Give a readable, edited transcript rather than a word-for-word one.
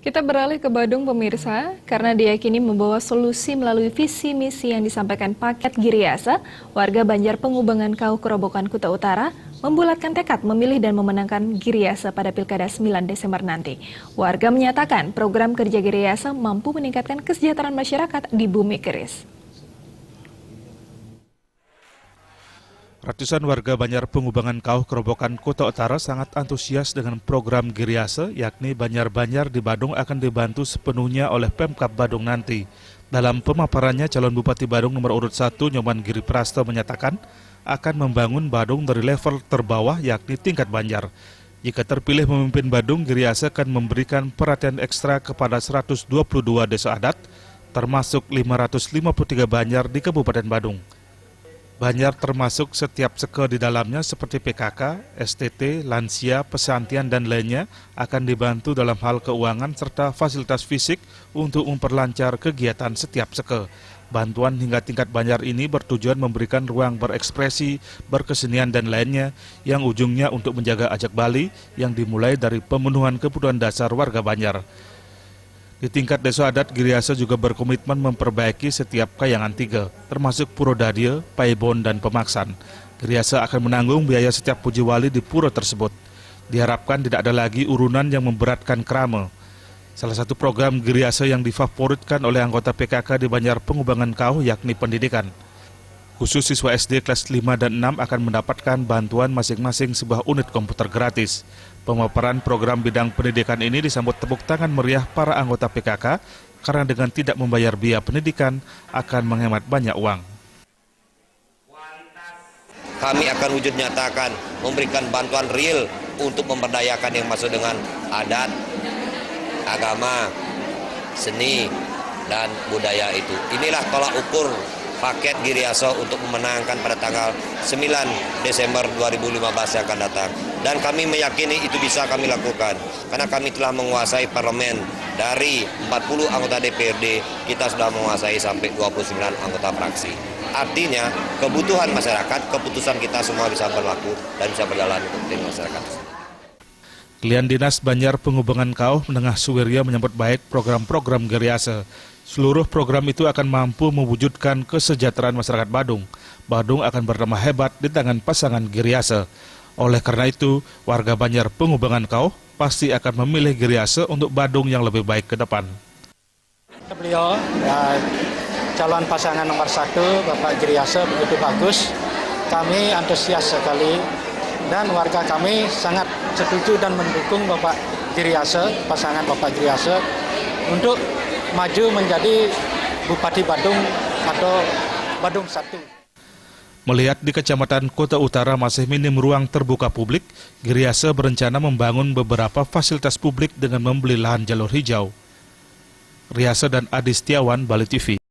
Kita beralih ke Badung pemirsa, karena diyakini membawa solusi melalui visi misi yang disampaikan paket Giriasa, warga Banjar Pengubangan Kauh Kerobokan Kuta Utara membulatkan tekad memilih dan memenangkan Giriasa pada Pilkada 9 Desember nanti. Warga menyatakan program kerja Giriasa mampu meningkatkan kesejahteraan masyarakat di bumi keris. Ratusan warga Banjar Pengubangan Kauh Kerobokan Kuta Utara sangat antusias dengan program Giriasa, yakni Banjar-Banjar di Badung akan dibantu sepenuhnya oleh Pemkab Badung nanti. Dalam pemaparannya, calon Bupati Badung nomor urut 1 Nyoman Giri Prasto menyatakan akan membangun Badung dari level terbawah, yakni tingkat Banjar. Jika terpilih memimpin Badung, Giriasa akan memberikan perhatian ekstra kepada 122 desa adat, termasuk 553 Banjar di Kabupaten Badung. Banjar termasuk setiap seke di dalamnya seperti PKK, STT, lansia, pesantian, dan lainnya akan dibantu dalam hal keuangan serta fasilitas fisik untuk memperlancar kegiatan setiap seke. Bantuan hingga tingkat Banjar ini bertujuan memberikan ruang berekspresi, berkesenian, dan lainnya yang ujungnya untuk menjaga ajak Bali yang dimulai dari pemenuhan kebutuhan dasar warga Banjar. Di tingkat desa adat, Giriasa juga berkomitmen memperbaiki setiap kayangan tiga, termasuk Puro Dadia, Paibon, dan Pemaksan. Giriasa akan menanggung biaya setiap puji wali di pura tersebut. Diharapkan tidak ada lagi urunan yang memberatkan krama. Salah satu program Giriasa yang difavoritkan oleh anggota PKK di Banjar Pengubangan Kauh yakni pendidikan. Khusus siswa SD kelas 5 dan 6 akan mendapatkan bantuan masing-masing sebuah unit komputer gratis. Pemaparan program bidang pendidikan ini disambut tepuk tangan meriah para anggota PKK karena dengan tidak membayar biaya pendidikan akan menghemat banyak uang. Kami akan wujud nyatakan memberikan bantuan real untuk memberdayakan yang masuk dengan adat, agama, seni, dan budaya itu. Inilah tolak ukur paket Giriasa untuk memenangkan pada tanggal 9 Desember 2015 yang akan datang. Dan kami meyakini itu bisa kami lakukan. Karena kami telah menguasai parlemen dari 40 anggota DPRD, kita sudah menguasai sampai 29 anggota fraksi. Artinya kebutuhan masyarakat, keputusan kita semua bisa berlaku dan bisa berjalan untuk masyarakat. Klien Dinas Banjar Pengubangan Kauh Menengah Suwirya menyambut baik program-program Giriasa. Seluruh program itu akan mampu mewujudkan kesejahteraan masyarakat Badung. Badung akan bernama hebat di tangan pasangan Giriasa. Oleh karena itu, warga Banjar Pengubangan Kauh pasti akan memilih Giriasa untuk Badung yang lebih baik ke depan. Beliau, calon pasangan nomor 1, Bapak Giriasa begitu bagus. Kami antusias sekali dan warga kami sangat setuju dan mendukung Bapak Giriasa, pasangan Bapak Giriasa untuk maju menjadi Bupati Badung atau Badung 1. Melihat di Kecamatan Kuta Utara masih minim ruang terbuka publik, Giriasa berencana membangun beberapa fasilitas publik dengan membeli lahan jalur hijau. Riasa dan Adi Setiawan, Bali TV.